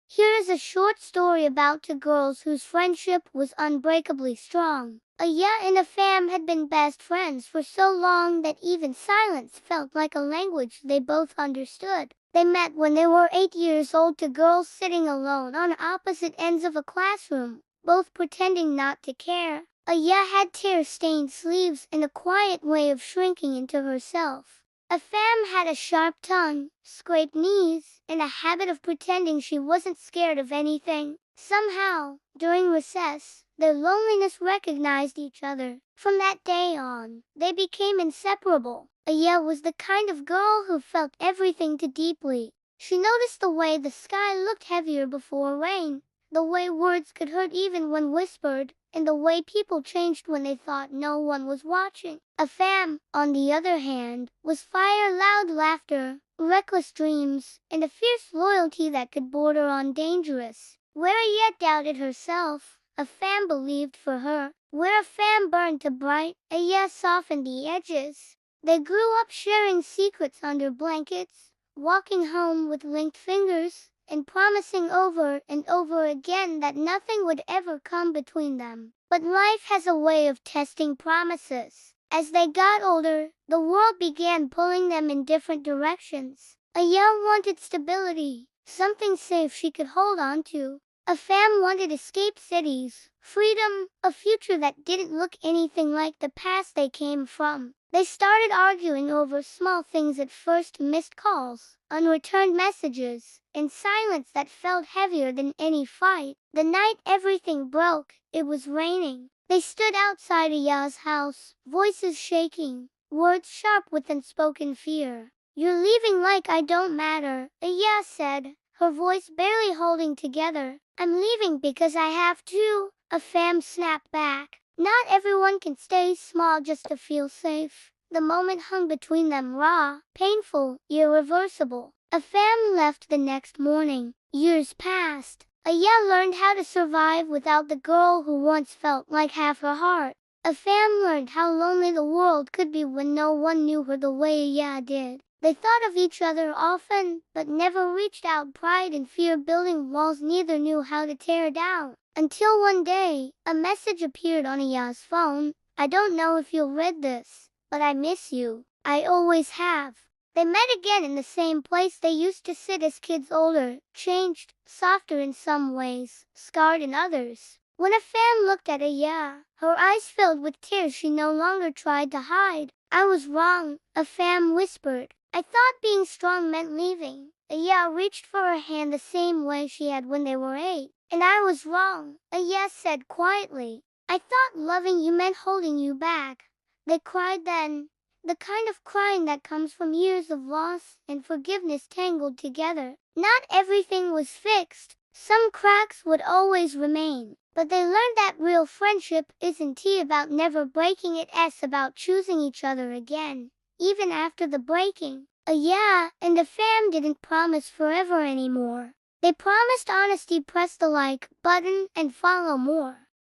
Here is a short story about two girls whose friendship was unbreakably strong. Aya and Afam had been best friends for so long that even silence felt like a language they both understood. They met when they were 8 years old, two girls sitting alone on opposite ends of a classroom, both pretending not to care. Aya had tear-stained sleeves and a quiet way of shrinking into herself. Afam had a sharp tongue, scraped knees, and a habit of pretending she wasn't scared of anything. Somehow, during recess, their loneliness recognized each other. From that day on, they became inseparable. Aya was the kind of girl who felt everything too deeply. She noticed the way the sky looked heavier before rain, the way words could hurt even when whispered, and the way people changed when they thought no one was watching. Afam, on the other hand, was fire, loud laughter, reckless dreams, and a fierce loyalty that could border on dangerous. Where Aya doubted herself, Afam believed for her. Where Afam burned too bright, Aya softened the edges. They grew up sharing secrets under blankets, walking home with linked fingers, and promising over and over again that nothing would ever come between them. But life has a way of testing promises. As they got older, the world began pulling them in different directions. Aya wanted stability, something safe she could hold on to. Afam wanted escape cities, freedom, a future that didn't look anything like the past they came from. They started arguing over small things at first: missed calls, unreturned messages, and silence that felt heavier than any fight. The night everything broke, it was raining. They stood outside Aya's house, voices shaking, words sharp with unspoken fear. "You're leaving like I don't matter," Aya said, her voice barely holding together. "I'm leaving because I have to," Afam snapped back. Not everyone can stay small just to feel safe. The moment hung between them, raw, painful, irreversible. Afam left the next morning. Years passed. Aya learned how to survive without the girl who once felt like half her heart. Afam learned how lonely the world could be when no one knew her the way Aya did. They thought of each other often, but never reached out, pride and fear building walls neither knew how to tear down. Until one day, a message appeared on Aya's phone. "I don't know if you'll read this, but I miss you. I always have." They met again in the same place they used to sit as kids, older, changed, softer in some ways, scarred in others. When Afam looked at Aya, her eyes filled with tears she no longer tried to hide. "I was wrong," Afam whispered. "I thought being strong meant leaving." Aya reached for her hand the same way she had when they were 8. "And I was wrong," Aya said quietly. "I thought loving you meant holding you back." They cried then, the kind of crying that comes from years of loss and forgiveness tangled together. Not everything was fixed. Some cracks would always remain. But they learned that real friendship isn't about never breaking, it's about choosing each other again, even after the breaking. Aya and Afam didn't promise forever anymore. They promised honesty. Press the like button and follow more.